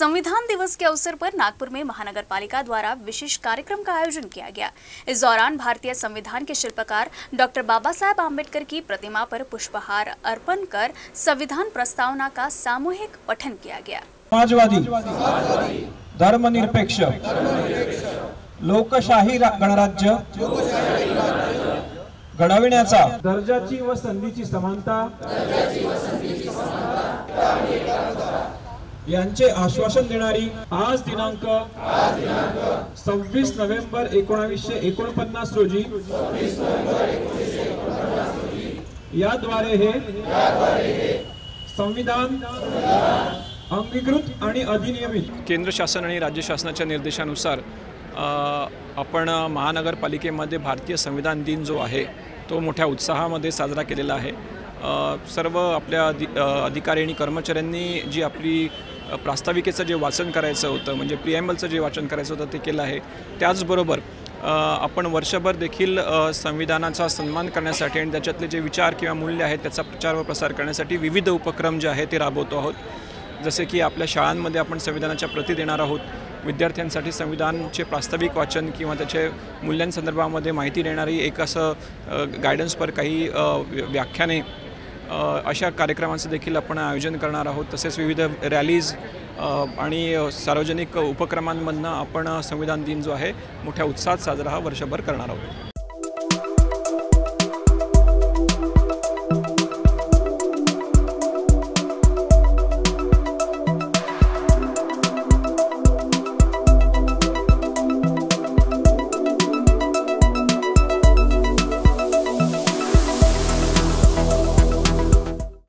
संविधान दिवस के अवसर पर नागपुर में महानगर पालिका द्वारा विशेष कार्यक्रम का आयोजन किया गया। इस दौरान भारतीय संविधान के शिल्पकार डॉक्टर बाबा साहेब आम्बेडकर की प्रतिमा पर पुष्पहार अर्पण कर संविधान प्रस्तावना का सामूहिक पठन किया गया। समाजवादी, धर्मनिरपेक्ष, लोकशाही गणराज्य घडविण्याचा दर्जाची व संधीची समानता यांचे आश्वासन देणारी आज दिनांक 26 नोव्हेंबर 1949 रोजी याद्वारे हे संविधान अंगीकृत आणि अधिनियमित केंद्र शासन आणि राज्य शासनाच्या निर्देशानुसार आपण महानगरपालिकेमध्ये भारतीय संविधान दिन जो आहे तो मोठ्या उत्साहामध्ये साजरा केलेला आहे। सर्व आपल्या अधिकारी आणि कर्मचाऱ्यांनी जी आपली प्रास्ताविकेचं जे वाचन करायचं होतं म्हणजे प्रिॲम्बलचं जे वाचन करायचं होतं ते केलं आहे। त्याचबरोबर आपण वर्षभर देखील संविधानाचा सन्मान करण्यासाठी आणि त्याच्यातले जे विचार किंवा मूल्य आहेत त्याचा प्रचार व प्रसार करण्यासाठी विविध उपक्रम जे आहेत ते राबवतो आहोत। जसे की आपल्या शाळांमध्ये आपण संविधानाच्या प्रती देणार आहोत, विद्यार्थ्यांसाठी संविधानचे प्रास्ताविक वाचन किंवा त्याचे मूल्यांसंदर्भामध्ये माहिती देणारी एक असं गायडन्सपर काही व्याख्याने अशा कार्यक्रमांचं देखील आपण आयोजन करणार आहोत। तसेच विविध रॅलीज आणि सार्वजनिक उपक्रमांमधून आपण संविधान दिन जो आहे मोठ्या उत्साहात साजरा हा वर्षभर करणार आहोत।